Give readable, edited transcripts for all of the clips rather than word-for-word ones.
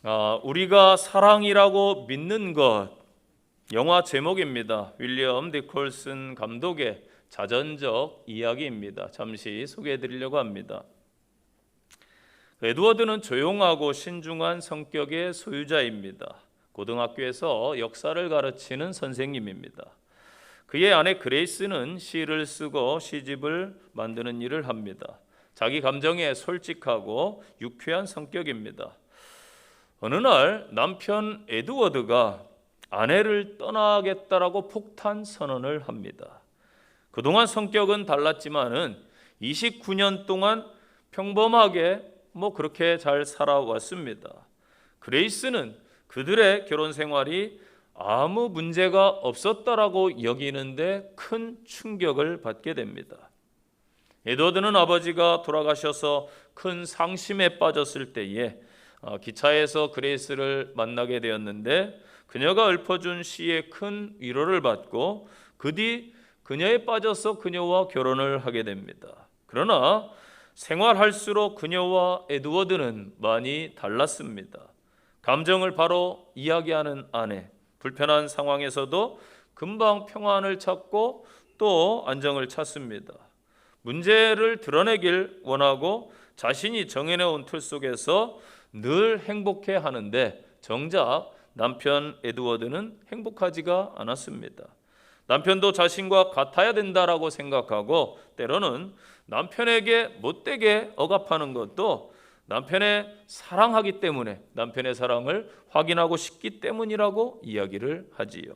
우리가 사랑이라고 믿는 것, 영화 제목입니다. 윌리엄 니콜슨 감독의 자전적 이야기입니다. 잠시 소개해 드리려고 합니다. 에드워드는 조용하고 신중한 성격의 소유자입니다. 고등학교에서 역사를 가르치는 선생님입니다. 그의 아내 그레이스는 시를 쓰고 시집을 만드는 일을 합니다. 자기 감정에 솔직하고 유쾌한 성격입니다. 어느 날 남편 에드워드가 아내를 떠나겠다라고 폭탄 선언을 합니다. 그동안 성격은 달랐지만은 29년 동안 평범하게 그렇게 잘 살아왔습니다. 그레이스는 그들의 결혼 생활이 아무 문제가 없었다라고 여기는데 큰 충격을 받게 됩니다. 에드워드는 아버지가 돌아가셔서 큰 상심에 빠졌을 때에 기차에서 그레이스를 만나게 되었는데 그녀가 읊어준 시에 큰 위로를 받고 그 뒤 그녀에 빠져서 그녀와 결혼을 하게 됩니다. 그러나 생활할수록 그녀와 에드워드는 많이 달랐습니다. 감정을 바로 이야기하는 아내, 불편한 상황에서도 금방 평안을 찾고 또 안정을 찾습니다. 문제를 드러내길 원하고 자신이 정해놓은 틀 속에서 늘 행복해 하는데 정작 남편 에드워드는 행복하지가 않았습니다. 남편도 자신과 같아야 된다라고 생각하고 때로는 남편에게 못되게 억압하는 것도 남편의 사랑하기 때문에 남편의 사랑을 확인하고 싶기 때문이라고 이야기를 하지요.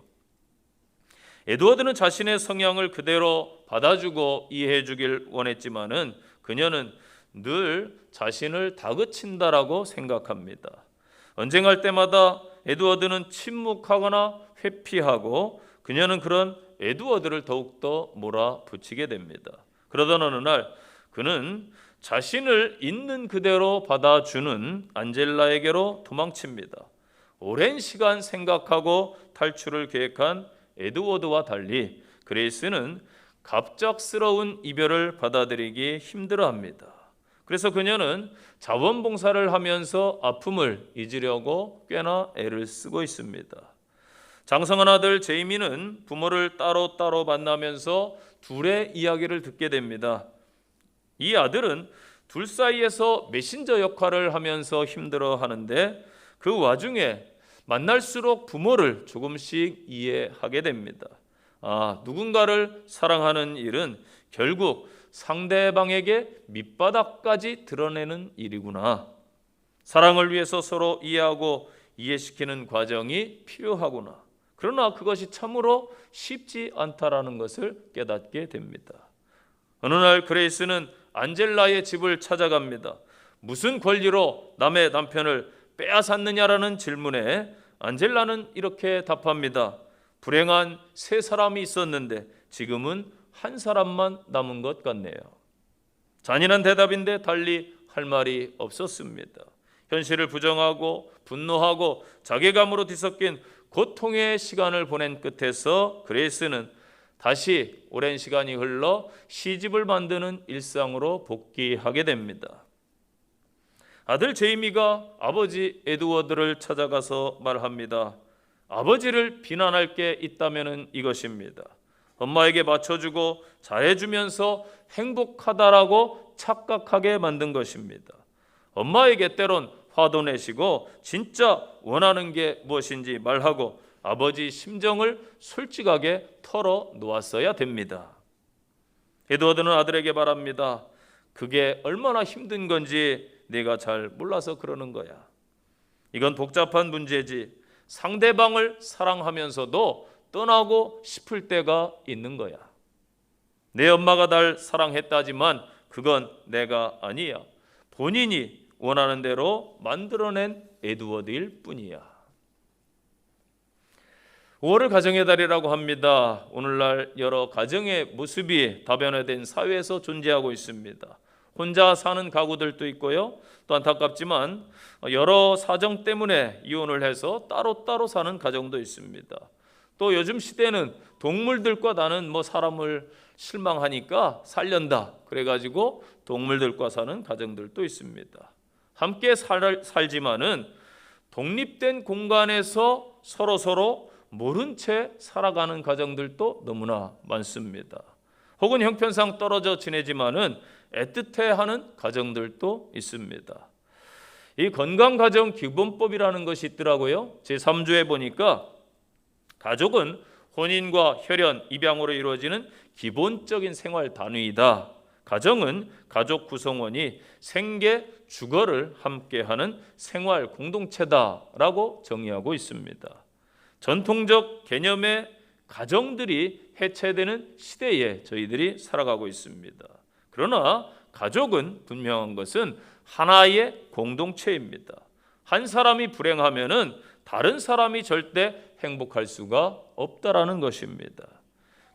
에드워드는 자신의 성향을 그대로 받아주고 이해해 주길 원했지만은 그녀는 늘 자신을 다그친다라고 생각합니다. 언쟁할 때마다 에드워드는 침묵하거나 회피하고 그녀는 그런 에드워드를 더욱더 몰아붙이게 됩니다. 그러던 어느 날 그는 자신을 있는 그대로 받아주는 안젤라에게로 도망칩니다. 오랜 시간 생각하고 탈출을 계획한 에드워드와 달리 그레이스는 갑작스러운 이별을 받아들이기 힘들어합니다. 그래서 그녀는 자원봉사를 하면서 아픔을 잊으려고 꽤나 애를 쓰고 있습니다. 장성한 아들 제이미는 부모를 따로따로 만나면서 둘의 이야기를 듣게 됩니다. 이 아들은 둘 사이에서 메신저 역할을 하면서 힘들어하는데 그 와중에 만날수록 부모를 조금씩 이해하게 됩니다. 누군가를 사랑하는 일은 결국 상대방에게 밑바닥까지 드러내는 일이구나. 사랑을 위해서 서로 이해하고 이해시키는 과정이 필요하구나. 그러나 그것이 참으로 쉽지 않다라는 것을 깨닫게 됩니다. 어느 날 그레이스는 안젤라의 집을 찾아갑니다. 무슨 권리로 남의 남편을 빼앗았느냐라는 질문에 안젤라는 이렇게 답합니다. 불행한 세 사람이 있었는데 지금은 한 사람만 남은 것 같네요. 잔인한 대답인데 달리 할 말이 없었습니다. 현실을 부정하고 분노하고 자괴감으로 뒤섞인 고통의 시간을 보낸 끝에서 그레이스는 다시 오랜 시간이 흘러 시집을 만드는 일상으로 복귀하게 됩니다. 아들 제이미가 아버지 에드워드를 찾아가서 말합니다. 아버지를 비난할 게 있다면 이것입니다. 엄마에게 맞춰주고 잘해주면서 행복하다라고 착각하게 만든 것입니다. 엄마에게 때론 화도 내시고 진짜 원하는 게 무엇인지 말하고 아버지 심정을 솔직하게 털어놓았어야 됩니다. 에드워드는 아들에게 말합니다. 그게 얼마나 힘든 건지 네가 잘 몰라서 그러는 거야. 이건 복잡한 문제지. 상대방을 사랑하면서도 떠나고 싶을 때가 있는 거야. 내 엄마가 날 사랑했다지만 그건 내가 아니야. 본인이 원하는 대로 만들어낸 에드워드일 뿐이야. 5월을 가정의 달이라고 합니다. 오늘날 여러 가정의 모습이 다변화된 사회에서 존재하고 있습니다. 혼자 사는 가구들도 있고요. 또 안타깝지만 여러 사정 때문에 이혼을 해서 따로따로 사는 가정도 있습니다. 또 요즘 시대는 동물들과 나는 사람을 실망하니까 살련다. 그래가지고 동물들과 사는 가정들도 있습니다. 함께 살지만은 독립된 공간에서 서로 모른 채 살아가는 가정들도 너무나 많습니다. 혹은 형편상 떨어져 지내지만은 애틋해하는 가정들도 있습니다. 이 건강가정 기본법이라는 것이 있더라고요. 제3조에 보니까 가족은 혼인과 혈연, 입양으로 이루어지는 기본적인 생활 단위이다. 가정은 가족 구성원이 생계, 주거를 함께하는 생활 공동체다라고 정의하고 있습니다. 전통적 개념의 가정들이 해체되는 시대에 저희들이 살아가고 있습니다. 그러나 가족은 분명한 것은 하나의 공동체입니다. 한 사람이 불행하면은 다른 사람이 절대 행복할 수가 없다라는 것입니다.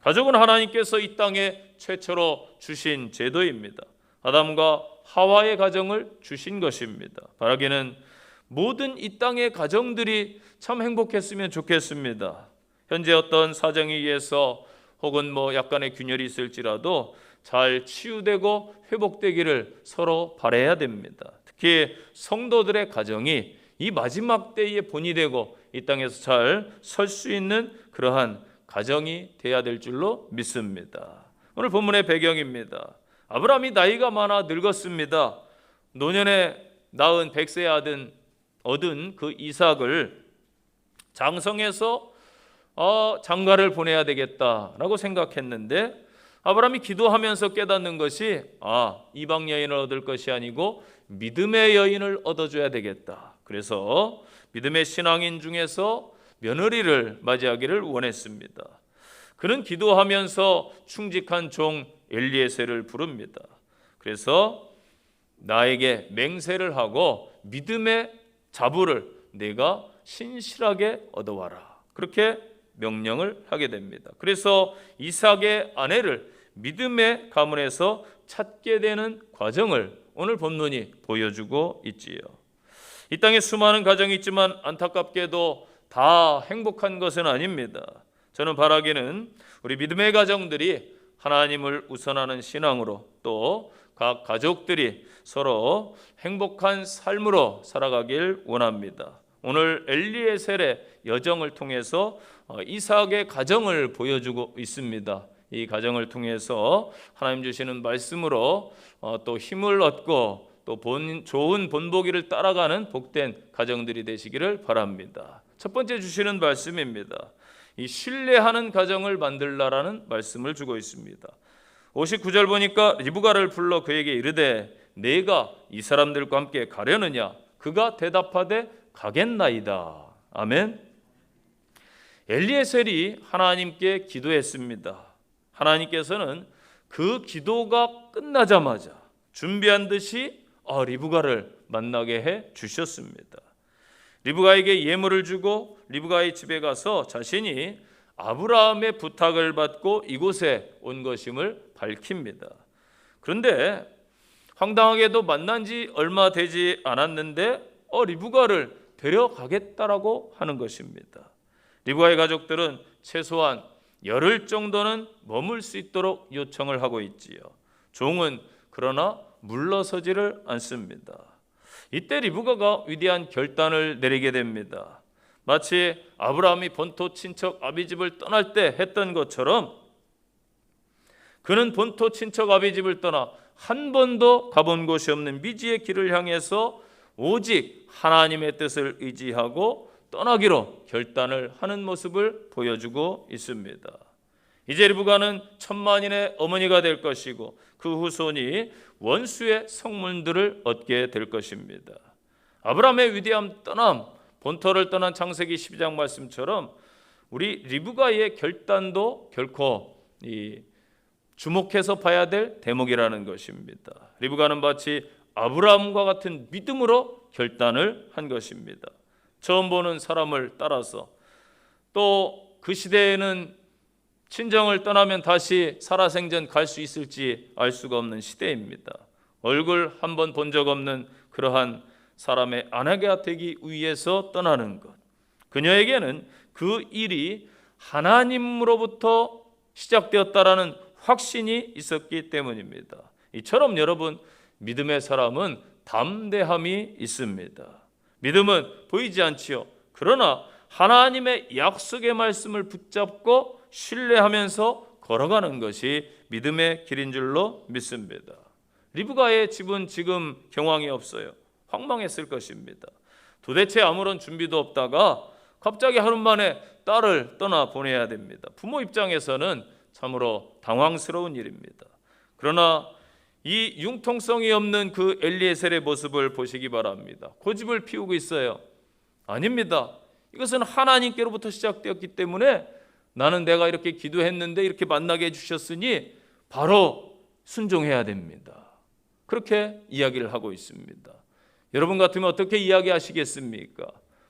가족은 하나님께서 이 땅에 최초로 주신 제도입니다. 아담과 하와의 가정을 주신 것입니다. 바라기는 모든 이 땅의 가정들이 참 행복했으면 좋겠습니다. 현재 어떤 사정에 의해서 혹은 약간의 균열이 있을지라도 잘 치유되고 회복되기를 서로 바라야 됩니다. 특히 성도들의 가정이 이 마지막 때의 본이 되고 이 땅에서 잘 설 수 있는 그러한 가정이 돼야 될 줄로 믿습니다. 오늘 본문의 배경입니다. 아브라함이 나이가 많아 늙었습니다. 노년에 낳은 100세의 아들 얻은 그 이삭을 장성해서 장가를 보내야 되겠다라고 생각했는데 아브라함이 기도하면서 깨닫는 것이 이방 여인을 얻을 것이 아니고 믿음의 여인을 얻어줘야 되겠다. 그래서 믿음의 신앙인 중에서 며느리를 맞이하기를 원했습니다. 그는 기도하면서 충직한 종 엘리에셀을 부릅니다. 그래서 나에게 맹세를 하고 믿음의 자부를 내가 신실하게 얻어와라. 그렇게 명령을 하게 됩니다. 그래서 이삭의 아내를 믿음의 가문에서 찾게 되는 과정을 오늘 본문이 보여주고 있지요. 이 땅에 수많은 가정이 있지만 안타깝게도 다 행복한 것은 아닙니다. 저는 바라기는 우리 믿음의 가정들이 하나님을 우선하는 신앙으로 또 각 가족들이 서로 행복한 삶으로 살아가길 원합니다. 오늘 엘리에셀의 여정을 통해서 이삭의 가정을 보여주고 있습니다. 이 가정을 통해서 하나님 주시는 말씀으로 또 힘을 얻고 또 좋은 본보기를 따라가는 복된 가정들이 되시기를 바랍니다. 첫 번째 주시는 말씀입니다. 이 신뢰하는 가정을 만들라라는 말씀을 주고 있습니다. 59절 보니까 리브가를 불러 그에게 이르되 내가 이 사람들과 함께 가려느냐? 그가 대답하되 가겠나이다. 아멘. 엘리에셀이 하나님께 기도했습니다. 하나님께서는 그 기도가 끝나자마자 준비한 듯이 리브가를 만나게 해 주셨습니다. 리브가에게 예물을 주고 리브가의 집에 가서 자신이 아브라함의 부탁을 받고 이곳에 온 것임을 밝힙니다. 그런데 황당하게도 만난 지 얼마 되지 않았는데 리브가를 데려가겠다라고 하는 것입니다. 리브가의 가족들은 최소한 열흘 정도는 머물 수 있도록 요청을 하고 있지요. 종은 그러나 물러서지를 않습니다. 이때 리브가가 위대한 결단을 내리게 됩니다. 마치 아브라함이 본토 친척 아비집을 떠날 때 했던 것처럼 그는 본토 친척 아비집을 떠나 한 번도 가본 곳이 없는 미지의 길을 향해서 오직 하나님의 뜻을 의지하고 떠나기로 결단을 하는 모습을 보여주고 있습니다. 이제 리브가는 천만인의 어머니가 될 것이고 그 후손이 원수의 성문들을 얻게 될 것입니다. 아브라함의 위대한 떠남, 본토를 떠난 창세기 12장 말씀처럼 우리 리브가의 결단도 결코 주목해서 봐야 될 대목이라는 것입니다. 리브가는 마치 아브라함과 같은 믿음으로 결단을 한 것입니다. 처음 보는 사람을 따라서 또 그 시대에는 친정을 떠나면 다시 살아생전 갈 수 있을지 알 수가 없는 시대입니다. 얼굴 한 번 본 적 없는 그러한 사람의 아내가 되기 위해서 떠나는 것. 그녀에게는 그 일이 하나님으로부터 시작되었다라는 확신이 있었기 때문입니다. 이처럼 여러분 믿음의 사람은 담대함이 있습니다. 믿음은 보이지 않지요. 그러나 하나님의 약속의 말씀을 붙잡고 신뢰하면서 걸어가는 것이 믿음의 길인 줄로 믿습니다. 리브가의 집은 지금 경황이 없어요. 황망했을 것입니다. 도대체 아무런 준비도 없다가 갑자기 하루 만에 딸을 떠나 보내야 됩니다. 부모 입장에서는 참으로 당황스러운 일입니다. 그러나 이 융통성이 없는 그 엘리에셀의 모습을 보시기 바랍니다. 고집을 피우고 있어요. 아닙니다. 이것은 하나님께로부터 시작되었기 때문에 나는 내가 이렇게 기도했는데 이렇게 만나게 해주셨으니 바로 순종해야 됩니다. 그렇게 이야기를 하고 있습니다. 여러분 같으면 어떻게 이야기하시겠습니까?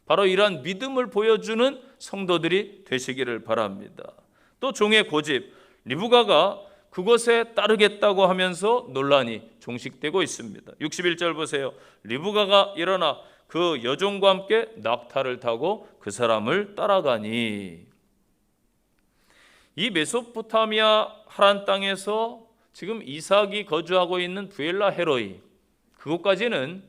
바로 이러한 믿음을 보여주는 성도들이 되시기를 바랍니다. 또 종의 고집, 리브가가 그것에 따르겠다고 하면서 논란이 종식되고 있습니다. 61절 보세요. 리브가가 일어나 그 여종과 함께 낙타를 타고 그 사람을 따라가니. 이 메소포타미아 하란 땅에서 지금 이삭이 거주하고 있는 부엘라 헤로이, 그곳까지는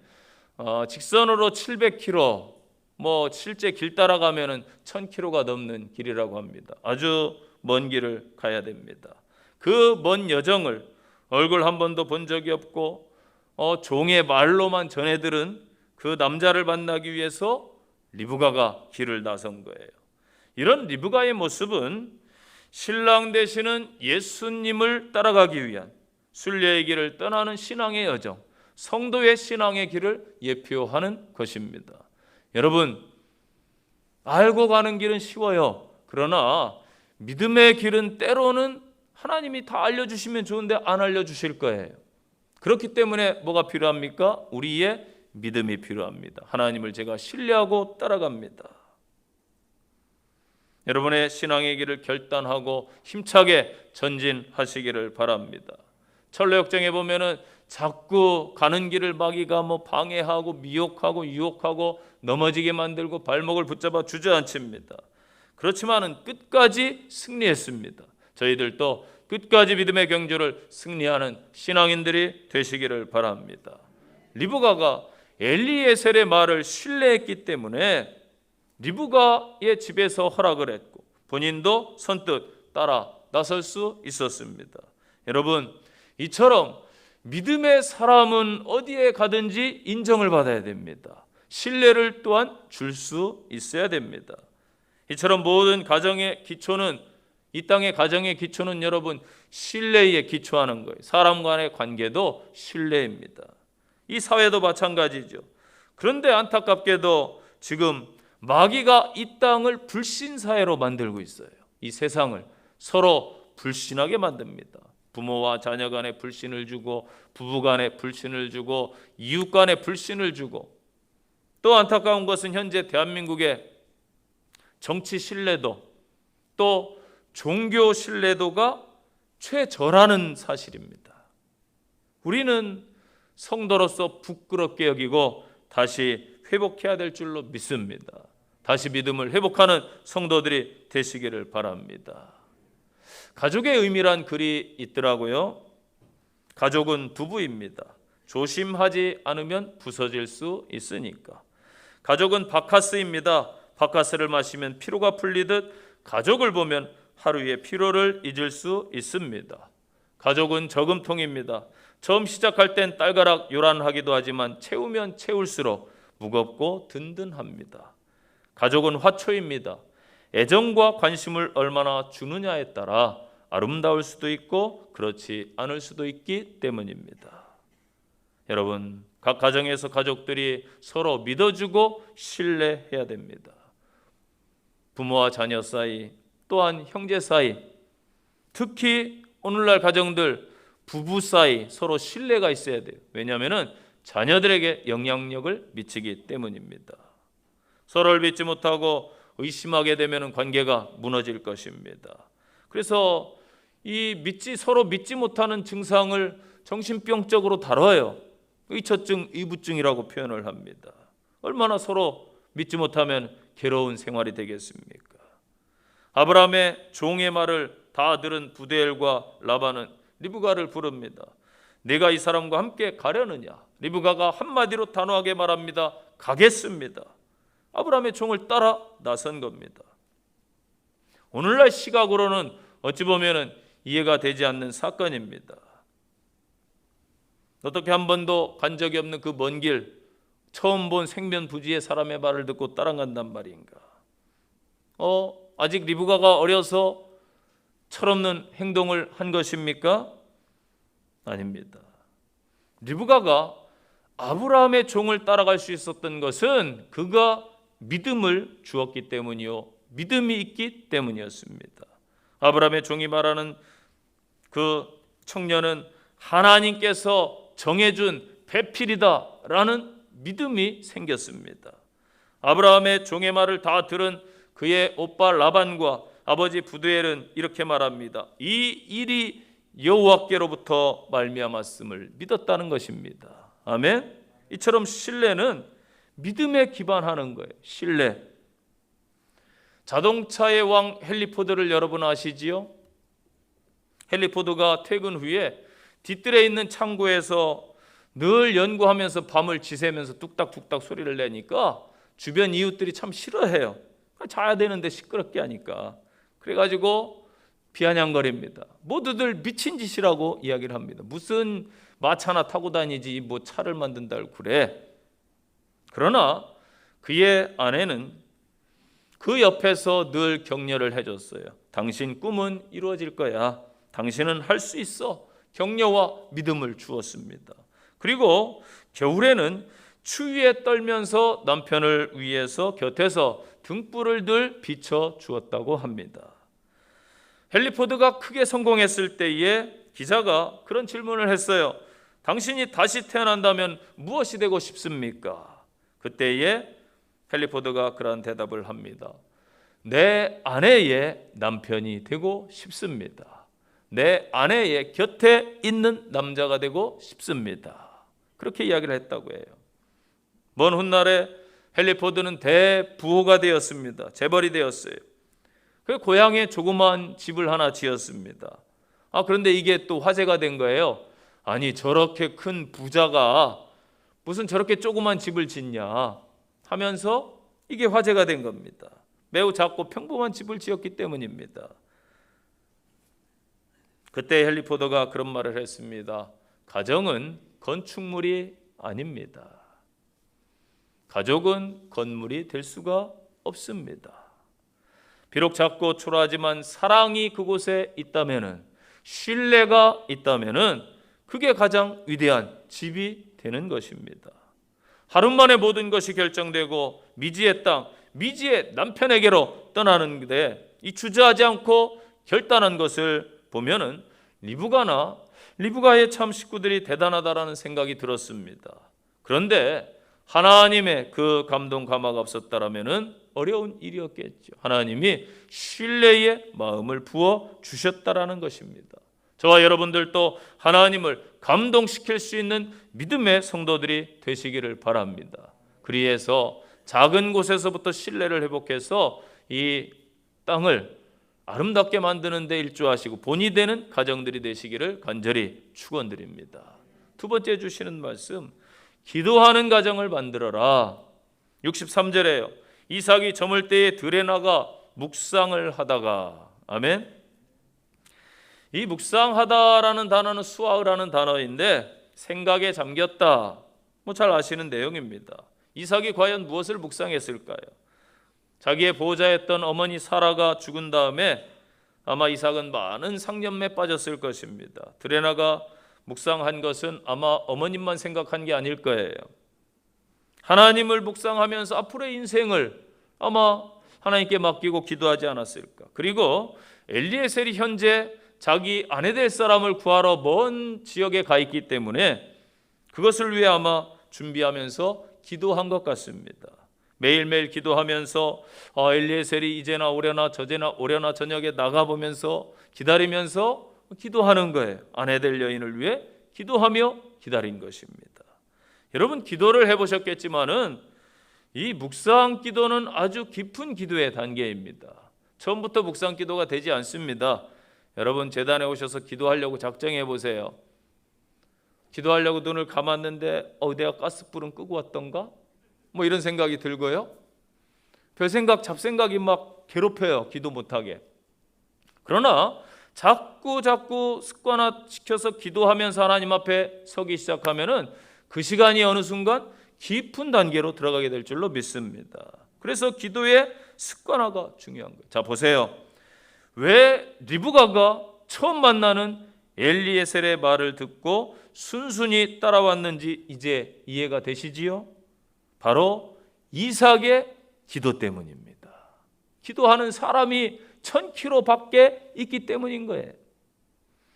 직선으로 700km, 실제 길 따라가면은 1000km가 넘는 길이라고 합니다. 아주 먼 길을 가야 됩니다. 그 먼 여정을 얼굴 한 번도 본 적이 없고 종의 말로만 전해 들은 그 남자를 만나기 위해서 리브가가 길을 나선 거예요. 이런 리브가의 모습은 신랑 되시는 예수님을 따라가기 위한 순례의 길을 떠나는 신앙의 여정, 성도의 신앙의 길을 예표하는 것입니다. 여러분, 알고 가는 길은 쉬워요. 그러나 믿음의 길은 때로는 하나님이 다 알려주시면 좋은데 안 알려주실 거예요. 그렇기 때문에 뭐가 필요합니까? 우리의 믿음이 필요합니다. 하나님을 제가 신뢰하고 따라갑니다. 여러분의 신앙의 길을 결단하고 힘차게 전진하시기를 바랍니다. 철로역정에 보면은 자꾸 가는 길을 마귀가 방해하고 미혹하고 유혹하고 넘어지게 만들고 발목을 붙잡아 주저앉힙니다. 그렇지만은 끝까지 승리했습니다. 저희들도 끝까지 믿음의 경주를 승리하는 신앙인들이 되시기를 바랍니다. 리브가가 엘리에셀의 말을 신뢰했기 때문에 리브가의 집에서 허락을 했고 본인도 선뜻 따라 나설 수 있었습니다. 여러분, 이처럼 믿음의 사람은 어디에 가든지 인정을 받아야 됩니다. 신뢰를 또한 줄 수 있어야 됩니다. 이처럼 모든 가정의 기초는, 이 땅의 가정의 기초는 여러분 신뢰에 기초하는 거예요. 사람 간의 관계도 신뢰입니다. 이 사회도 마찬가지죠. 그런데 안타깝게도 지금 마귀가 이 땅을 불신사회로 만들고 있어요. 이 세상을 서로 불신하게 만듭니다. 부모와 자녀 간에 불신을 주고, 부부 간에 불신을 주고, 이웃 간에 불신을 주고, 또 안타까운 것은 현재 대한민국의 정치 신뢰도, 또 종교 신뢰도가 최저라는 사실입니다. 우리는 성도로서 부끄럽게 여기고 다시 회복해야 될 줄로 믿습니다. 다시 믿음을 회복하는 성도들이 되시기를 바랍니다. 가족의 의미란 글이 있더라고요. 가족은 두부입니다. 조심하지 않으면 부서질 수 있으니까. 가족은 바카스입니다. 바카스를 마시면 피로가 풀리듯 가족을 보면 하루의 피로를 잊을 수 있습니다. 가족은 저금통입니다. 처음 시작할 땐 딸가락 요란하기도 하지만 채우면 채울수록 무겁고 든든합니다. 가족은 화초입니다. 애정과 관심을 얼마나 주느냐에 따라 아름다울 수도 있고 그렇지 않을 수도 있기 때문입니다. 여러분, 각 가정에서 가족들이 서로 믿어주고 신뢰해야 됩니다. 부모와 자녀 사이, 또한 형제 사이, 특히 오늘날 가정들 부부 사이 서로 신뢰가 있어야 돼요. 왜냐하면 자녀들에게 영향력을 미치기 때문입니다. 서로를 믿지 못하고 의심하게 되면 관계가 무너질 것입니다. 그래서 서로 믿지 못하는 증상을 정신병적으로 다뤄요. 의처증, 의부증이라고 표현을 합니다. 얼마나 서로 믿지 못하면 괴로운 생활이 되겠습니까? 아브라함의 종의 말을 다 들은 부드엘과 라반은 리브가를 부릅니다. 네가 이 사람과 함께 가려느냐? 리브가가 한마디로 단호하게 말합니다. 가겠습니다. 아브라함의 종을 따라 나선 겁니다. 오늘날 시각으로는 어찌 보면 이해가 되지 않는 사건입니다. 어떻게 한 번도 간 적이 없는 그 먼 길, 처음 본 생면부지의 사람의 말을 듣고 따라간단 말인가? 아직 리브가가 어려서 철없는 행동을 한 것입니까? 아닙니다. 리브가가 아브라함의 종을 따라갈 수 있었던 것은 그가 믿음을 주었기 때문이요, 믿음이 있기 때문이었습니다. 아브라함의 종이 말하는 그 청년은 하나님께서 정해준 배필이다라는 믿음이 생겼습니다. 아브라함의 종의 말을 다 들은 그의 오빠 라반과 아버지 부두엘은 이렇게 말합니다. 이 일이 여호와께로부터 말미암았음을 믿었다는 것입니다. 아멘. 이처럼 신뢰는 믿음에 기반하는 거예요. 신뢰. 자동차의 왕 헨리 포드를 여러분 아시지요? 헨리 포드가 퇴근 후에 뒤뜰에 있는 창고에서 늘 연구하면서 밤을 지새면서 뚝딱뚝딱 소리를 내니까 주변 이웃들이 참 싫어해요. 자야 되는데 시끄럽게 하니까. 그래가지고 비아냥거립니다. 모두들 미친 짓이라고 이야기를 합니다. 무슨 마차나 타고 다니지 뭐 차를 만든다고 그래. 그러나 그의 아내는 그 옆에서 늘 격려를 해줬어요. 당신 꿈은 이루어질 거야. 당신은 할 수 있어. 격려와 믿음을 주었습니다. 그리고 겨울에는 추위에 떨면서 남편을 위해서 곁에서 등불을 늘 비춰 주었다고 합니다. 헨리 포드가 크게 성공했을 때에 기자가 그런 질문을 했어요. 당신이 다시 태어난다면 무엇이 되고 싶습니까? 그때에 헨리 포드가 그런 대답을 합니다. 내 아내의 남편이 되고 싶습니다. 내 아내의 곁에 있는 남자가 되고 싶습니다. 그렇게 이야기를 했다고 해요. 먼 훗날에 헨리 포드는 대부호가 되었습니다. 재벌이 되었어요. 그 고향에 조그마한 집을 하나 지었습니다. 그런데 이게 또 화제가 된 거예요. 아니 저렇게 큰 부자가 무슨 저렇게 조그만 집을 짓냐 하면서 이게 화제가 된 겁니다. 매우 작고 평범한 집을 지었기 때문입니다. 그때 헨리 포드가 그런 말을 했습니다. 가정은 건축물이 아닙니다. 가족은 건물이 될 수가 없습니다. 비록 작고 초라하지만 사랑이 그곳에 있다면은, 신뢰가 있다면은 그게 가장 위대한 집이 되는 것입니다. 하루만에 모든 것이 결정되고 미지의 땅, 미지의 남편에게로 떠나는데 이 주저하지 않고 결단한 것을 보면은 리브가의 참 식구들이 대단하다라는 생각이 들었습니다. 그런데 하나님의 그 감동 감화가 없었다라면은 어려운 일이었겠죠. 하나님이 신뢰의 마음을 부어 주셨다라는 것입니다. 저와 여러분들도 하나님을 감동시킬 수 있는 믿음의 성도들이 되시기를 바랍니다. 그리해서 작은 곳에서부터 신뢰를 회복해서 이 땅을 아름답게 만드는 데 일조하시고 본이 되는 가정들이 되시기를 간절히 축원드립니다. 두 번째 주시는 말씀, 기도하는 가정을 만들어라. 63절에요. 이삭이 저물 때에 들에 나가 묵상을 하다가, 아멘. 이 묵상하다라는 단어는 수아흐라는 단어인데 생각에 잠겼다. 잘 아시는 내용입니다. 이삭이 과연 무엇을 묵상했을까요? 자기의 보호자였던 어머니 사라가 죽은 다음에 아마 이삭은 많은 상념에 빠졌을 것입니다. 들에 나가 묵상한 것은 아마 어머님만 생각한 게 아닐 거예요. 하나님을 묵상하면서 앞으로의 인생을 아마 하나님께 맡기고 기도하지 않았을까. 그리고 엘리에셀이 현재 자기 아내 될 사람을 구하러 먼 지역에 가 있기 때문에 그것을 위해 아마 준비하면서 기도한 것 같습니다. 매일매일 기도하면서 엘리에셀이 이제나 오려나 저제나 오려나 저녁에 나가보면서 기다리면서 기도하는 거예요. 아내 될 여인을 위해 기도하며 기다린 것입니다. 여러분 기도를 해보셨겠지만은 이 묵상 기도는 아주 깊은 기도의 단계입니다. 처음부터 묵상 기도가 되지 않습니다. 여러분 제단에 오셔서 기도하려고 작정해 보세요. 기도하려고 눈을 감았는데 내가 가스불은 끄고 왔던가? 뭐 이런 생각이 들고요. 별 생각, 잡생각이 막 괴롭혀요. 기도 못하게. 그러나 자꾸 습관화시켜서 기도하면서 하나님 앞에 서기 시작하면은 그 시간이 어느 순간 깊은 단계로 들어가게 될 줄로 믿습니다. 그래서 기도의 습관화가 중요한 거예요. 자, 보세요. 왜 리브가가 처음 만나는 엘리에셀의 말을 듣고 순순히 따라왔는지 이제 이해가 되시지요? 바로 이삭의 기도 때문입니다. 기도하는 사람이 1000km 밖에 있기 때문인 거예요.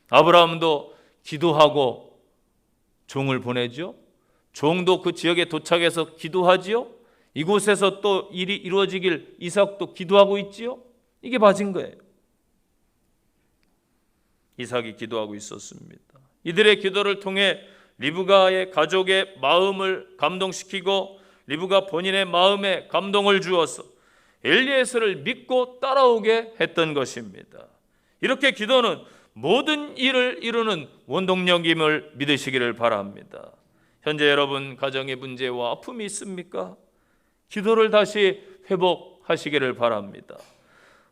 아브라함도 기도하고 종을 보내죠. 종도 그 지역에 도착해서 기도하지요. 이곳에서 또 일이 이루어지길 이삭도 기도하고 있지요. 이게 맞은 거예요. 이삭이 기도하고 있었습니다. 이들의 기도를 통해 리브가의 가족의 마음을 감동시키고 리브가 본인의 마음에 감동을 주어서 엘리에셀을 믿고 따라오게 했던 것입니다. 이렇게 기도는 모든 일을 이루는 원동력임을 믿으시기를 바랍니다. 현재 여러분 가정의 문제와 아픔이 있습니까? 기도를 다시 회복하시기를 바랍니다.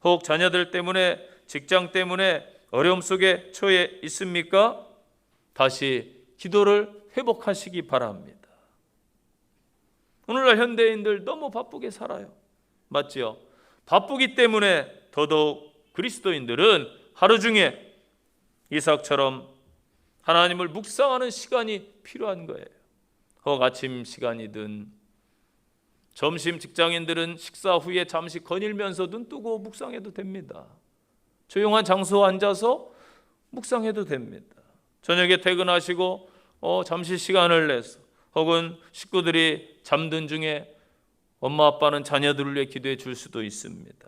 혹 자녀들 때문에, 직장 때문에 어려움 속에 처해 있습니까? 다시 기도를 회복하시기 바랍니다. 오늘날 현대인들 너무 바쁘게 살아요. 맞죠? 바쁘기 때문에 더더욱 그리스도인들은 하루 중에 이삭처럼 하나님을 묵상하는 시간이 필요한 거예요. 혹 아침 시간이든 점심 직장인들은 식사 후에 잠시 거닐면서 눈 뜨고 묵상해도 됩니다. 조용한 장소에 앉아서 묵상해도 됩니다. 저녁에 퇴근하시고 잠시 시간을 내서 혹은 식구들이 잠든 중에 엄마 아빠는 자녀들을 위해 기도해 줄 수도 있습니다.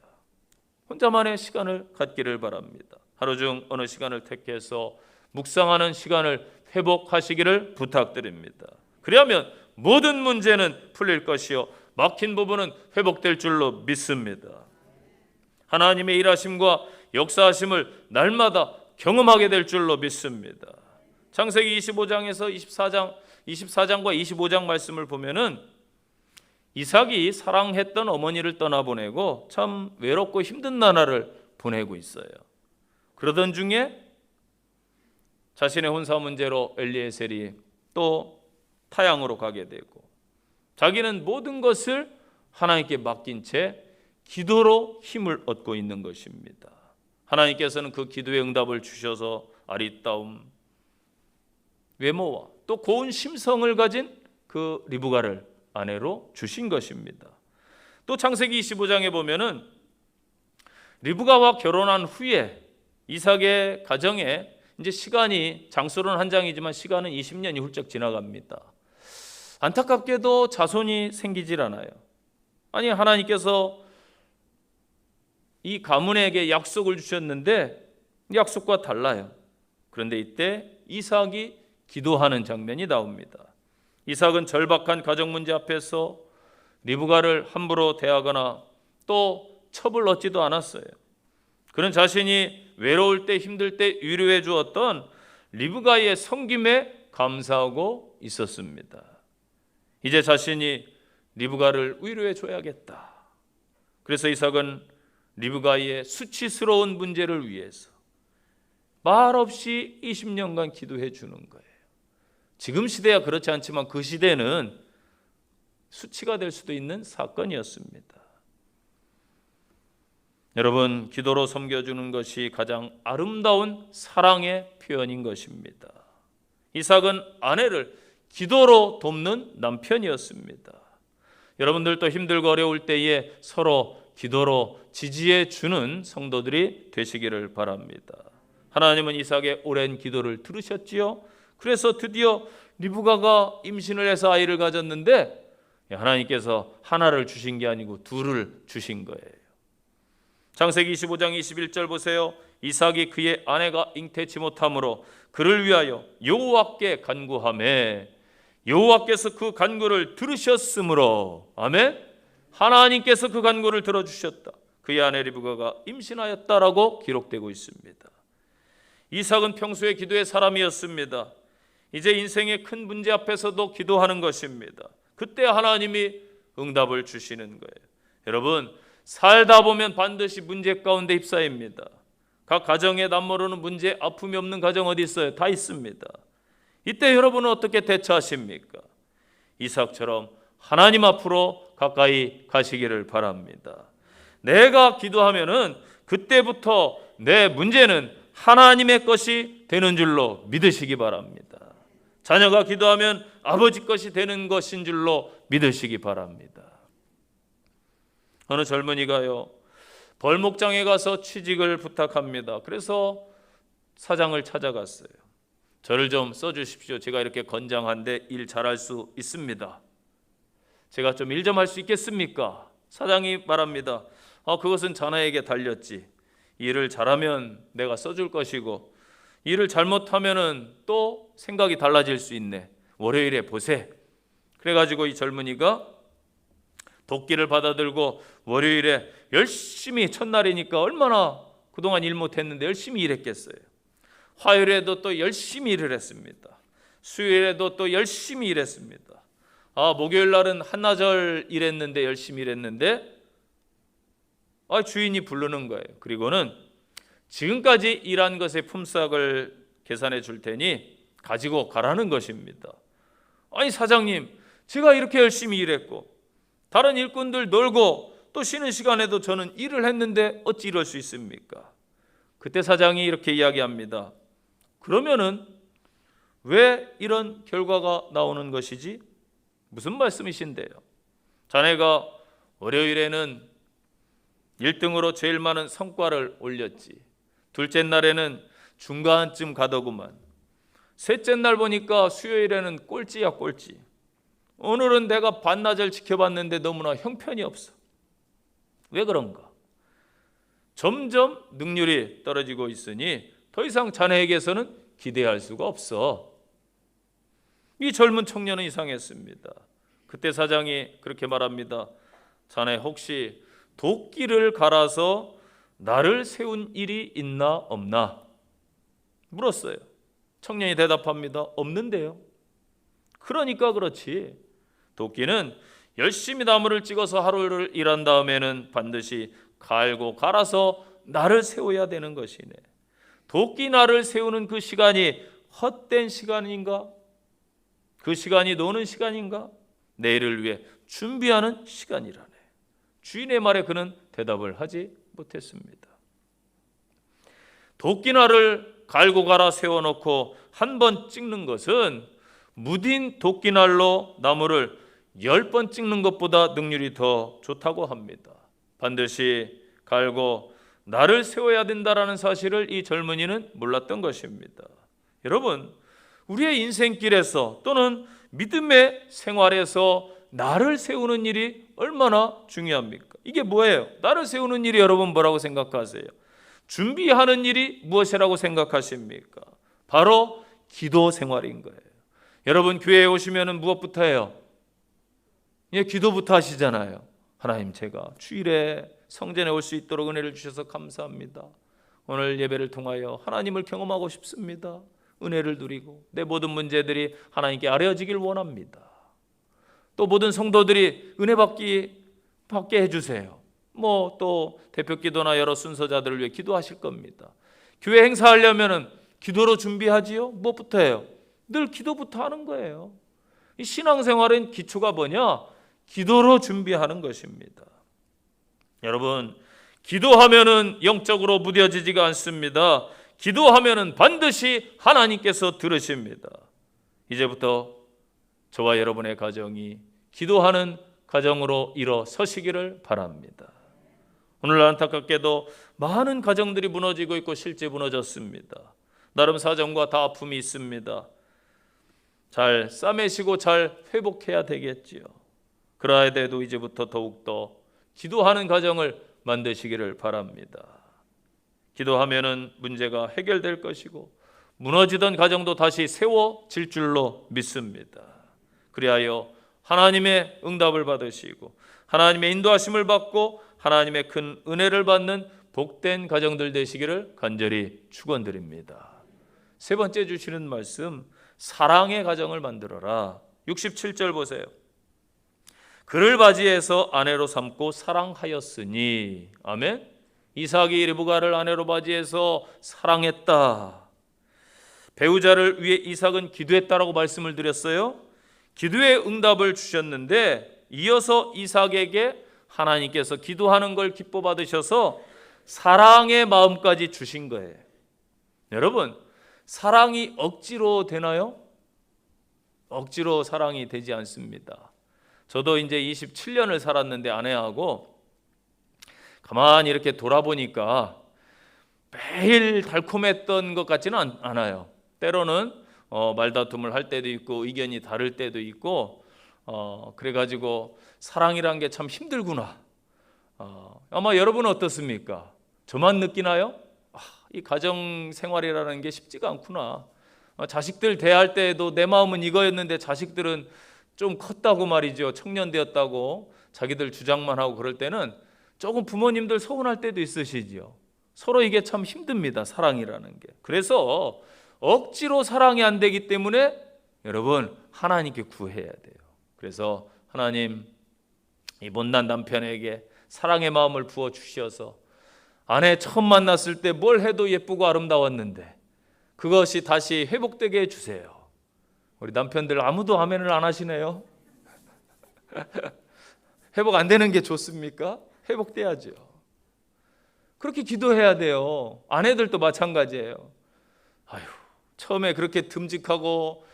혼자만의 시간을 갖기를 바랍니다. 하루 중 어느 시간을 택해서 묵상하는 시간을 회복하시기를 부탁드립니다. 그리하면 모든 문제는 풀릴 것이요 막힌 부분은 회복될 줄로 믿습니다. 하나님의 일하심과 역사하심을 날마다 경험하게 될 줄로 믿습니다. 창세기 25장에서 24장과 25장 말씀을 보면은 이삭이 사랑했던 어머니를 떠나보내고 참 외롭고 힘든 나날을 보내고 있어요. 그러던 중에 자신의 혼사 문제로 엘리에셀이 또 타향으로 가게 되고 자기는 모든 것을 하나님께 맡긴 채 기도로 힘을 얻고 있는 것입니다. 하나님께서는 그 기도의 응답을 주셔서 아리따움, 외모와 또 고운 심성을 가진 그 리브가를 아내로 주신 것입니다. 또 창세기 25장에 보면은 리브가와 결혼한 후에 이삭의 가정에 이제 시간이, 장수로는 한 장이지만 시간은 20년이 훌쩍 지나갑니다. 안타깝게도 자손이 생기질 않아요. 아니, 하나님께서 이 가문에게 약속을 주셨는데 약속과 달라요. 그런데 이때 이삭이 기도하는 장면이 나옵니다. 이삭은 절박한 가정 문제 앞에서 리브가를 함부로 대하거나 또 첩을 얻지도 않았어요. 그는 자신이 외로울 때, 힘들 때 위로해 주었던 리브가의 섬김에 감사하고 있었습니다. 이제 자신이 리브가를 위로해 줘야겠다. 그래서 이삭은 리브가의 수치스러운 문제를 위해서 말없이 20년간 기도해 주는 거예요. 지금 시대야 그렇지 않지만 그 시대는 수치가 될 수도 있는 사건이었습니다. 여러분, 기도로 섬겨주는 것이 가장 아름다운 사랑의 표현인 것입니다. 이삭은 아내를 기도로 돕는 남편이었습니다. 여러분들도 힘들고 어려울 때에 서로 기도로 지지해 주는 성도들이 되시기를 바랍니다. 하나님은 이삭의 오랜 기도를 들으셨지요. 그래서 드디어 리브가가 임신을 해서 아이를 가졌는데 하나님께서 하나를 주신 게 아니고 둘을 주신 거예요. 창세기 25장 21절 보세요. 이삭이 그의 아내가 잉태치 못함으로 그를 위하여 여호와께 간구하매 여호와께서 그 간구를 들으셨으므로, 아멘, 하나님께서 그 간구를 들어주셨다. 그의 아내 리브가가 임신하였다라고 기록되고 있습니다. 이삭은 평소에 기도의 사람이었습니다. 이제 인생의 큰 문제 앞에서도 기도하는 것입니다. 그때 하나님이 응답을 주시는 거예요. 여러분, 살다 보면 반드시 문제 가운데 휩싸입니다. 각 가정에 남모르는 문제, 아픔이 없는 가정 어디 있어요? 다 있습니다. 이때 여러분은 어떻게 대처하십니까? 이삭처럼 하나님 앞으로 가까이 가시기를 바랍니다. 내가 기도하면은 그때부터 내 문제는 하나님의 것이 되는 줄로 믿으시기 바랍니다. 자녀가 기도하면 아버지 것이 되는 것인 줄로 믿으시기 바랍니다. 어느 젊은이가요, 벌목장에 가서 취직을 부탁합니다. 그래서 사장을 찾아갔어요. 저를 좀 써주십시오. 제가 이렇게 건장한데 일 잘할 수 있습니다. 제가 좀 일 좀 할 수 있겠습니까? 사장이 말합니다. 그것은 자네에게 달렸지. 일을 잘하면 내가 써줄 것이고 일을 잘못하면은 또 생각이 달라질 수 있네. 월요일에 보세. 그래가지고 이 젊은이가 도끼를 받아들고 월요일에 열심히, 첫날이니까 얼마나 그동안 일 못했는데 열심히 일했겠어요. 화요일에도 또 열심히 일을 했습니다. 수요일에도 또 열심히 일했습니다. 목요일 날은 한나절 일했는데, 열심히 일했는데 주인이 부르는 거예요. 그리고는 지금까지 일한 것의 품삯을 계산해 줄 테니 가지고 가라는 것입니다. 아니 사장님, 제가 이렇게 열심히 일했고 다른 일꾼들 놀고 또 쉬는 시간에도 저는 일을 했는데 어찌 이럴 수 있습니까? 그때 사장이 이렇게 이야기합니다. 그러면은 왜 이런 결과가 나오는 것이지? 무슨 말씀이신데요? 자네가 월요일에는 1등으로 제일 많은 성과를 올렸지. 둘째 날에는 중간쯤 가더구만. 셋째 날 보니까 수요일에는 꼴찌야 꼴찌. 오늘은 내가 반나절 지켜봤는데 너무나 형편이 없어. 왜 그런가? 점점 능률이 떨어지고 있으니 더 이상 자네에게서는 기대할 수가 없어. 이 젊은 청년은 이상했습니다. 그때 사장이 그렇게 말합니다. 자네 혹시 도끼를 갈아서 나를 세운 일이 있나 없나? 물었어요. 청년이 대답합니다. 없는데요. 그러니까 그렇지. 도끼는 열심히 나무를 찍어서 하루를 일한 다음에는 반드시 갈고 갈아서 나를 세워야 되는 것이네. 도끼 나를 세우는 그 시간이 헛된 시간인가? 그 시간이 노는 시간인가? 내일을 위해 준비하는 시간이라네. 주인의 말에 그는 대답을 하지 못했습니다. 도끼날을 갈고 갈아 세워놓고 한 번 찍는 것은 무딘 도끼날로 나무를 10번 찍는 것보다 능률이 더 좋다고 합니다. 반드시 갈고 나를 세워야 된다라는 사실을 이 젊은이는 몰랐던 것입니다. 여러분, 우리의 인생길에서 또는 믿음의 생활에서 나를 세우는 일이 얼마나 중요합니까? 이게 뭐예요? 나를 세우는 일이 여러분 뭐라고 생각하세요? 준비하는 일이 무엇이라고 생각하십니까? 바로 기도 생활인 거예요. 여러분 교회에 오시면 무엇부터 해요? 기도부터 하시잖아요. 하나님, 제가 주일에 성전에 올 수 있도록 은혜를 주셔서 감사합니다. 오늘 예배를 통하여 하나님을 경험하고 싶습니다. 은혜를 누리고 내 모든 문제들이 하나님께 아뢰어지길 원합니다. 또 모든 성도들이 은혜 받게 해주세요. 또 대표 기도나 여러 순서자들을 위해 기도하실 겁니다. 교회 행사하려면 기도로 준비하지요? 무엇부터 해요? 늘 기도부터 하는 거예요. 이 신앙생활은 기초가 뭐냐? 기도로 준비하는 것입니다. 여러분, 기도하면은 영적으로 무뎌지지가 않습니다. 기도하면은 반드시 하나님께서 들으십니다. 이제부터 저와 여러분의 가정이 기도하는 가정으로 일어서시기를 바랍니다. 오늘날 안타깝게도 많은 가정들이 무너지고 있고 실제 무너졌습니다. 나름 사정과 다 아픔이 있습니다. 잘 싸매시고 잘 회복해야 되겠지요. 그러야 돼도 이제부터 더욱더 기도하는 가정을 만드시기를 바랍니다. 기도하면은 문제가 해결될 것이고 무너지던 가정도 다시 세워질 줄로 믿습니다. 그리하여 하나님의 응답을 받으시고 하나님의 인도하심을 받고 하나님의 큰 은혜를 받는 복된 가정들 되시기를 간절히 축원드립니다. 세 번째 주시는 말씀, 사랑의 가정을 만들어라. 67절 보세요. 그를 맞이해서 아내로 삼고 사랑하였으니. 아멘. 이삭이 리브가를 아내로 맞이해서 사랑했다. 배우자를 위해 이삭은 기도했다라고 말씀을 드렸어요. 기도의 응답을 주셨는데 이어서 이삭에게 하나님께서 기도하는 걸 기뻐 받으셔서 사랑의 마음까지 주신 거예요. 여러분, 사랑이 억지로 되나요? 억지로 사랑이 되지 않습니다. 저도 이제 27년을 살았는데 아내하고 가만히 이렇게 돌아보니까 매일 달콤했던 것 같지는 않아요. 때로는 말다툼을 할 때도 있고 의견이 다를 때도 있고 그래가지고 사랑이란 게 참 힘들구나. 아마 여러분은 어떻습니까? 저만 느끼나요? 이 가정 생활이라는 게 쉽지가 않구나. 자식들 대할 때도 내 마음은 이거였는데 자식들은 좀 컸다고 말이죠. 청년 되었다고 자기들 주장만 하고 그럴 때는 조금 부모님들 서운할 때도 있으시죠. 서로 이게 참 힘듭니다. 사랑이라는 게. 그래서 억지로 사랑이 안 되기 때문에 여러분 하나님께 구해야 돼요. 그래서 하나님, 이 못난 남편에게 사랑의 마음을 부어 주셔서 아내 처음 만났을 때 뭘 해도 예쁘고 아름다웠는데 그것이 다시 회복되게 해주세요. 우리 남편들 아무도 아멘을 안 하시네요. 회복 안 되는 게 좋습니까? 회복돼야죠. 그렇게 기도해야 돼요. 아내들도 마찬가지예요. 아유, 처음에 그렇게 듬직하고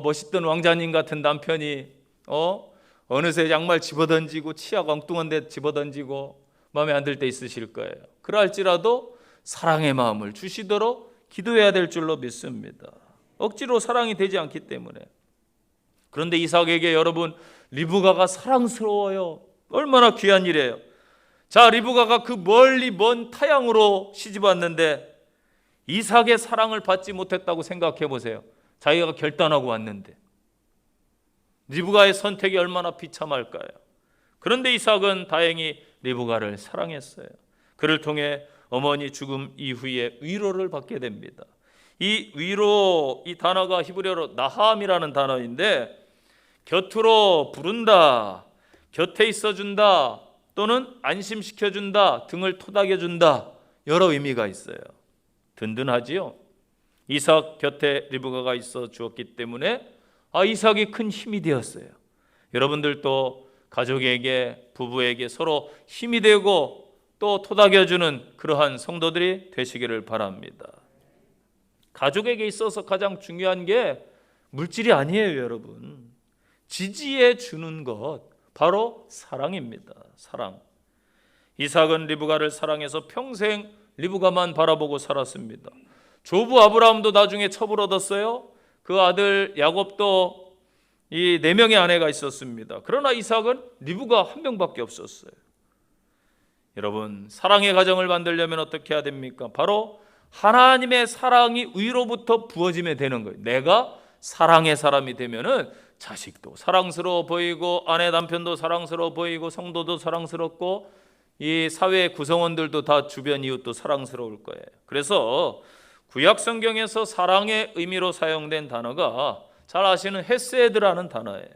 멋있던 왕자님 같은 남편이 어느새 양말 집어던지고 치약 엉뚱한 데 집어던지고 마음에 안 들 때 있으실 거예요. 그럴지라도 사랑의 마음을 주시도록 기도해야 될 줄로 믿습니다. 억지로 사랑이 되지 않기 때문에. 그런데 이삭에게 여러분, 리브가가 사랑스러워요. 얼마나 귀한 일이에요. 자, 리브가가 그 멀리 먼 타향으로 시집 왔는데 이삭의 사랑을 받지 못했다고 생각해 보세요. 자기가 결단하고 왔는데 리브가의 선택이 얼마나 비참할까요? 그런데 이삭은 다행히 리브가를 사랑했어요. 그를 통해 어머니 죽음 이후에 위로를 받게 됩니다. 이 위로, 이 단어가 히브리어로 나함이라는 단어인데 곁으로 부른다, 곁에 있어준다, 또는 안심시켜준다, 등을 토닥여준다, 여러 의미가 있어요. 든든하지요. 이삭 곁에 리브가가 있어 주었기 때문에 이삭이 큰 힘이 되었어요. 여러분들도 가족에게, 부부에게 서로 힘이 되고 또 토닥여주는 그러한 성도들이 되시기를 바랍니다. 가족에게 있어서 가장 중요한 게 물질이 아니에요, 여러분. 지지해 주는 것, 바로 사랑입니다. 사랑. 이삭은 리브가를 사랑해서 평생 리브가만 바라보고 살았습니다. 조부 아브라함도 나중에 첩을 얻었어요. 그 아들 야곱도 이 4명의 아내가 있었습니다. 그러나 이삭은 리브가 한 명밖에 없었어요. 여러분, 사랑의 가정을 만들려면 어떻게 해야 됩니까? 바로 하나님의 사랑이 위로부터 부어지면 되는 거예요. 내가 사랑의 사람이 되면은 자식도 사랑스러워 보이고 아내 남편도 사랑스러워 보이고 성도도 사랑스럽고 이 사회의 구성원들도 다 주변 이웃도 사랑스러울 거예요. 그래서 구약 성경에서 사랑의 의미로 사용된 단어가 잘 아시는 헤세드라는 단어예요.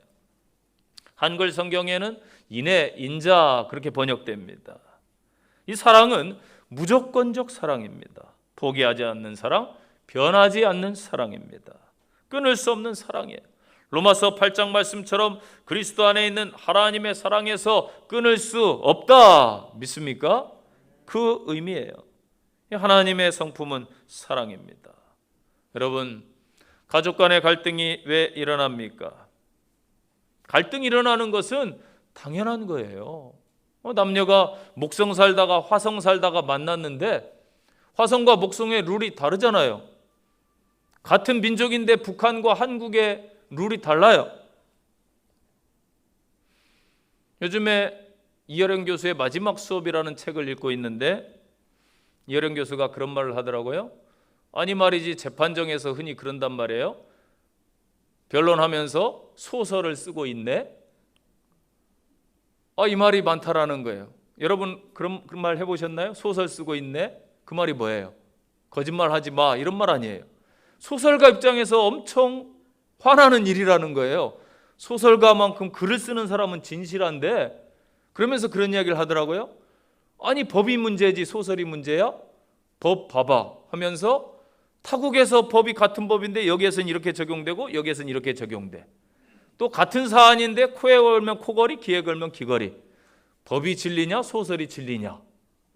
한글 성경에는 인애, 인자 그렇게 번역됩니다. 이 사랑은 무조건적 사랑입니다. 포기하지 않는 사랑, 변하지 않는 사랑입니다. 끊을 수 없는 사랑이에요. 로마서 8장 말씀처럼 그리스도 안에 있는 하나님의 사랑에서 끊을 수 없다. 믿습니까? 그 의미예요. 하나님의 성품은 사랑입니다. 여러분, 가족 간의 갈등이 왜 일어납니까? 갈등이 일어나는 것은 당연한 거예요. 남녀가 목성 살다가 화성 살다가 만났는데 화성과 목성의 룰이 다르잖아요. 같은 민족인데 북한과 한국의 룰이 달라요. 요즘에 이어령 교수의 마지막 수업이라는 책을 읽고 있는데 이어령 교수가 그런 말을 하더라고요. 아니 말이지, 재판정에서 흔히 그런단 말이에요. 변론하면서 소설을 쓰고 있네. 이 말이 많다라는 거예요. 여러분 그런 말 해보셨나요? 소설 쓰고 있네. 그 말이 뭐예요? 거짓말하지 마, 이런 말 아니에요. 소설가 입장에서 엄청 화나는 일이라는 거예요. 소설가만큼 글을 쓰는 사람은 진실한데, 그러면서 그런 이야기를 하더라고요. 아니, 법이 문제지 소설이 문제야? 법 봐봐 하면서 타국에서 법이 같은 법인데 여기에서는 이렇게 적용되고 여기에서는 이렇게 적용돼. 또 같은 사안인데 코에 걸면 코걸이, 귀에 걸면 귀걸이. 법이 진리냐 소설이 진리냐?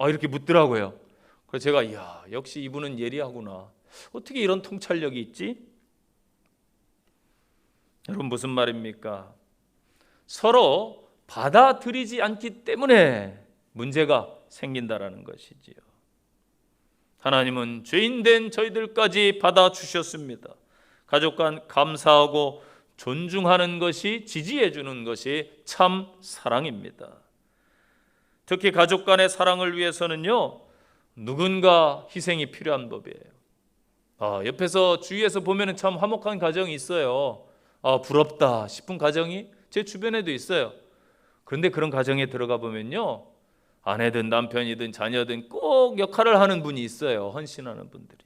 이렇게 묻더라고요. 그래서 제가 이야, 역시 이분은 예리하구나. 어떻게 이런 통찰력이 있지? 여러분, 무슨 말입니까? 서로 받아들이지 않기 때문에 문제가 생긴다라는 것이지요. 하나님은 죄인된 저희들까지 받아주셨습니다. 가족 간 감사하고 존중하는 것이, 지지해 주는 것이 참 사랑입니다. 특히 가족 간의 사랑을 위해서는요, 누군가 희생이 필요한 법이에요. 옆에서 주위에서 보면 참 화목한 가정이 있어요. 부럽다 싶은 가정이 제 주변에도 있어요. 그런데 그런 가정에 들어가 보면요, 아내든 남편이든 자녀든 꼭 역할을 하는 분이 있어요. 헌신하는 분들이.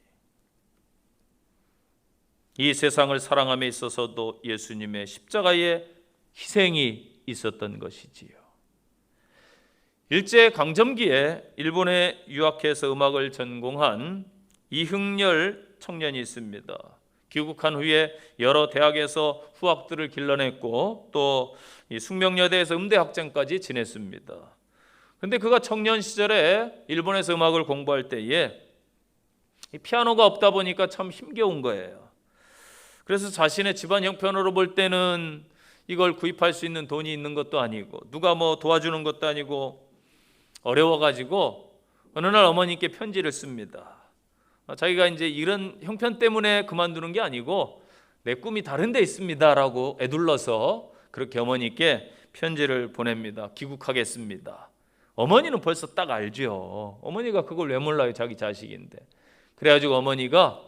이 세상을 사랑함에 있어서도 예수님의 십자가의 희생이 있었던 것이지요. 일제강점기에 일본에 유학해서 음악을 전공한 이흥렬 청년이 있습니다. 귀국한 후에 여러 대학에서 후학들을 길러냈고 또 숙명여대에서 음대학장까지 지냈습니다. 그런데 그가 청년 시절에 일본에서 음악을 공부할 때에 피아노가 없다 보니까 참 힘겨운 거예요. 그래서 자신의 집안 형편으로 볼 때는 이걸 구입할 수 있는 돈이 있는 것도 아니고 누가 도와주는 것도 아니고 어려워가지고 어느 날 어머니께 편지를 씁니다. 자기가 이제 이런 형편 때문에 그만두는 게 아니고 내 꿈이 다른 데 있습니다라고 애둘러서 그렇게 어머니께 편지를 보냅니다. 귀국하겠습니다. 어머니는 벌써 딱 알죠. 어머니가 그걸 왜 몰라요, 자기 자식인데. 그래가지고 어머니가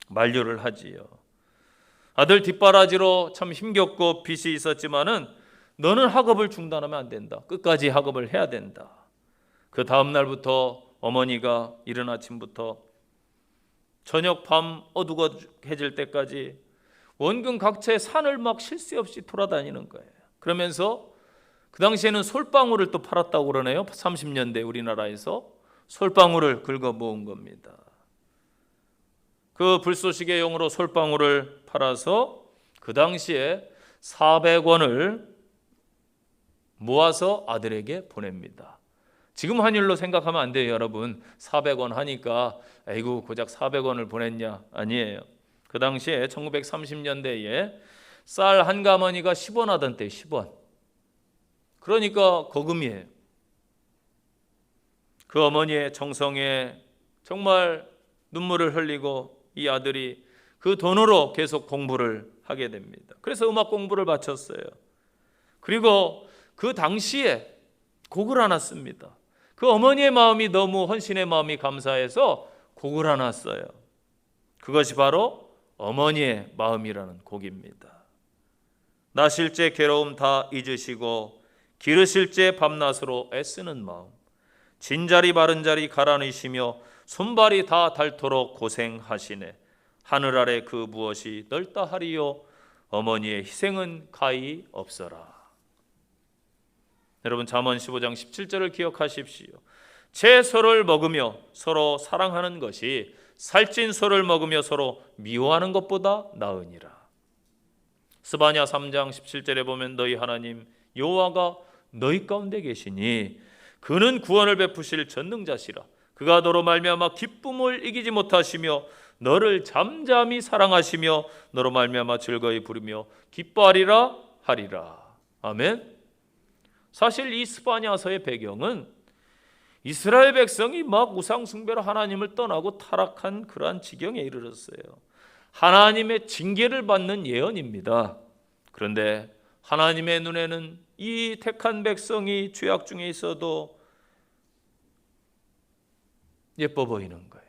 만류를 하지요. 아들 뒷바라지로 참 힘겹고 빚이 있었지만은 너는 학업을 중단하면 안 된다. 끝까지 학업을 해야 된다. 그 다음 날부터 어머니가 이른 아침부터 저녁 밤 어둑어둑해질 때까지 원근 각처의 산을 막 쉴 새 없이 돌아다니는 거예요. 그러면서 그 당시에는 솔방울을 또 팔았다고 그러네요. 30년대 우리나라에서 솔방울을 긁어 모은 겁니다. 그 불쏘시개 용으로 솔방울을 팔아서 그 당시에 400원을 모아서 아들에게 보냅니다. 지금 환율로 생각하면 안 돼요, 여러분. 400원 하니까 아이고 고작 400원을 보냈냐? 아니에요. 그 당시에 1930년대에 쌀 한 가마니가 10원 하던 때 10원. 그러니까 거금이에요. 그 어머니의 정성에 정말 눈물을 흘리고 이 아들이 그 돈으로 계속 공부를 하게 됩니다. 그래서 음악 공부를 마쳤어요. 그리고 그 당시에 곡을 하나 씁니다. 그 어머니의 마음이 너무 헌신의 마음이 감사해서 곡을 하나 써요. 그것이 바로 어머니의 마음이라는 곡입니다. 나실 제 괴로움 다 잊으시고 기르실 제 밤낮으로 애쓰는 마음, 진자리 바른 자리 가라니시며 손발이 다 닳도록 고생하시네. 하늘 아래 그 무엇이 넓다 하리요 어머니의 희생은 가히 없어라. 여러분, 잠언 15장 17절을 기억하십시오. 채소를 먹으며 서로 사랑하는 것이 살찐 소를 먹으며 서로 미워하는 것보다 나으니라. 스바냐 3장 17절에 보면 너희 하나님 여호와가 너희 가운데 계시니 그는 구원을 베푸실 전능자시라. 그가 너로 말미암아 기쁨을 이기지 못하시며 너를 잠잠히 사랑하시며 너로 말미암아 즐거이 부르며 기뻐하리라 하리라. 아멘. 사실 이 스바냐서의 배경은 이스라엘 백성이 막 우상 숭배로 하나님을 떠나고 타락한 그러한 지경에 이르렀어요. 하나님의 징계를 받는 예언입니다. 그런데 하나님의 눈에는 이 택한 백성이 죄악 중에 있어도 예뻐 보이는 거예요.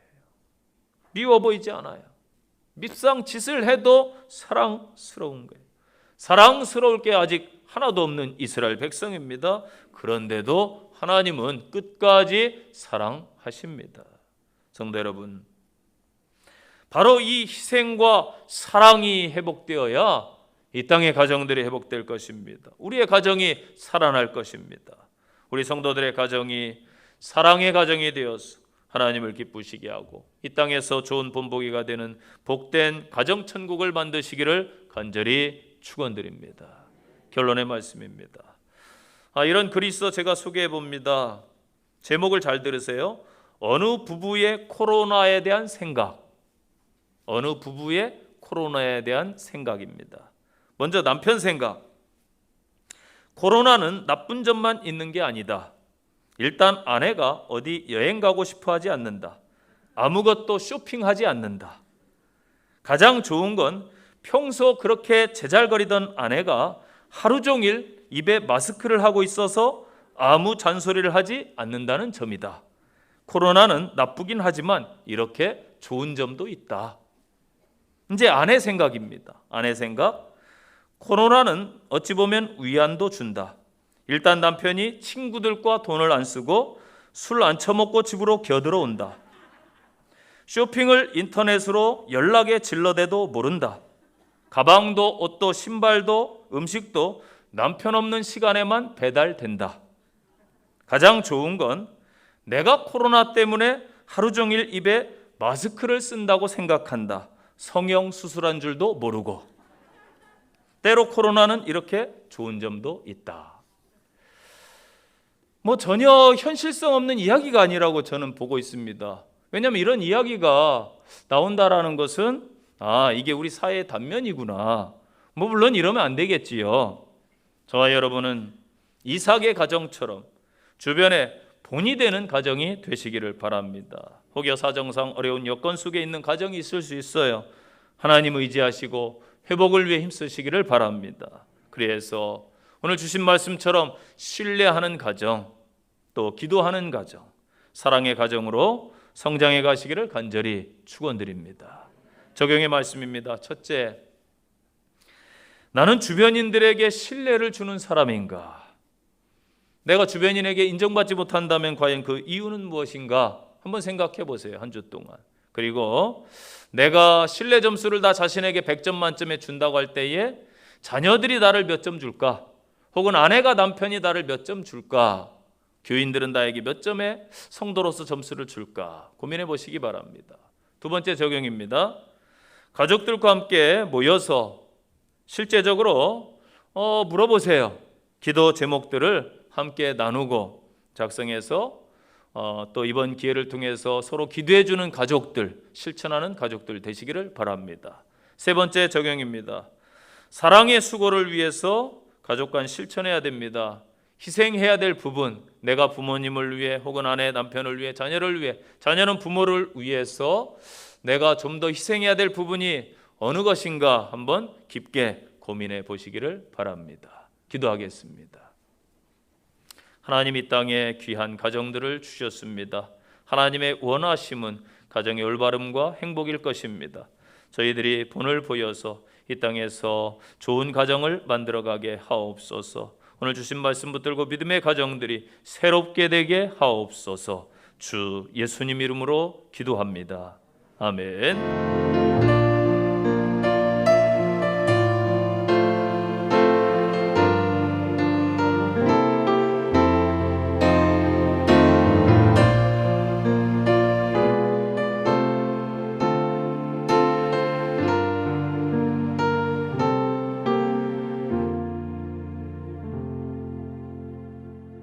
미워 보이지 않아요. 밉상 짓을 해도 사랑스러운 거예요. 사랑스러울 게 아직 하나도 없는 이스라엘 백성입니다. 그런데도 하나님은 끝까지 사랑하십니다. 성도 여러분, 바로 이 희생과 사랑이 회복되어야 이 땅의 가정들이 회복될 것입니다. 우리의 가정이 살아날 것입니다. 우리 성도들의 가정이 사랑의 가정이 되어서 하나님을 기쁘시게 하고 이 땅에서 좋은 본보기가 되는 복된 가정천국을 만드시기를 간절히 축원드립니다. 결론의 말씀입니다. 이런 글이 있어 제가 소개해 봅니다. 제목을 잘 들으세요. 어느 부부의 코로나에 대한 생각. 어느 부부의 코로나에 대한 생각입니다. 먼저 남편 생각. 코로나는 나쁜 점만 있는 게 아니다. 일단 아내가 어디 여행 가고 싶어 하지 않는다. 아무것도 쇼핑하지 않는다. 가장 좋은 건 평소 그렇게 제잘거리던 아내가 하루 종일 입에 마스크를 하고 있어서 아무 잔소리를 하지 않는다는 점이다. 코로나는 나쁘긴 하지만 이렇게 좋은 점도 있다. 이제 아내 생각입니다. 아내 생각. 코로나는 어찌 보면 위안도 준다. 일단 남편이 친구들과 돈을 안 쓰고 술 안 처먹고 집으로 겨들어온다. 쇼핑을 인터넷으로 연락에 질러대도 모른다. 가방도 옷도 신발도 음식도 남편 없는 시간에만 배달된다. 가장 좋은 건 내가 코로나 때문에 하루 종일 입에 마스크를 쓴다고 생각한다. 성형수술한 줄도 모르고. 때로 코로나는 이렇게 좋은 점도 있다. 전혀 현실성 없는 이야기가 아니라고 저는 보고 있습니다. 왜냐하면 이런 이야기가 나온다라는 것은 이게 우리 사회의 단면이구나. 물론 이러면 안 되겠지요. 저와 여러분은 이삭의 가정처럼 주변에 본이 되는 가정이 되시기를 바랍니다. 혹여 사정상 어려운 여건 속에 있는 가정이 있을 수 있어요. 하나님 의지하시고 회복을 위해 힘쓰시기를 바랍니다. 그래서 오늘 주신 말씀처럼 신뢰하는 가정, 또 기도하는 가정, 사랑의 가정으로 성장해 가시기를 간절히 축원드립니다. 적용의 말씀입니다. 첫째, 나는 주변인들에게 신뢰를 주는 사람인가? 내가 주변인에게 인정받지 못한다면 과연 그 이유는 무엇인가? 한번 생각해 보세요. 한 주 동안. 그리고 내가 신뢰 점수를 다 자신에게 100점 만점에 준다고 할 때에 자녀들이 나를 몇 점 줄까? 혹은 아내가 남편이 나를 몇 점 줄까? 교인들은 나에게 몇 점의 성도로서 점수를 줄까? 고민해 보시기 바랍니다. 두 번째 적용입니다. 가족들과 함께 모여서 실제적으로 물어보세요. 기도 제목들을 함께 나누고 작성해서 또 이번 기회를 통해서 서로 기도해 주는 가족들, 실천하는 가족들 되시기를 바랍니다. 세 번째 적용입니다. 사랑의 수고를 위해서 가족 간 실천해야 됩니다. 희생해야 될 부분, 내가 부모님을 위해 혹은 아내, 남편을 위해, 자녀를 위해, 자녀는 부모를 위해서 내가 좀 더 희생해야 될 부분이 어느 것인가 한번 깊게 고민해 보시기를 바랍니다. 기도하겠습니다. 하나님, 이 땅에 귀한 가정들을 주셨습니다. 하나님의 원하심은 가정의 올바름과 행복일 것입니다. 저희들이 본을 보여서 이 땅에서 좋은 가정을 만들어가게 하옵소서. 오늘 주신 말씀 붙들고 믿음의 가정들이 새롭게 되게 하옵소서. 주 예수님 이름으로 기도합니다. 아멘.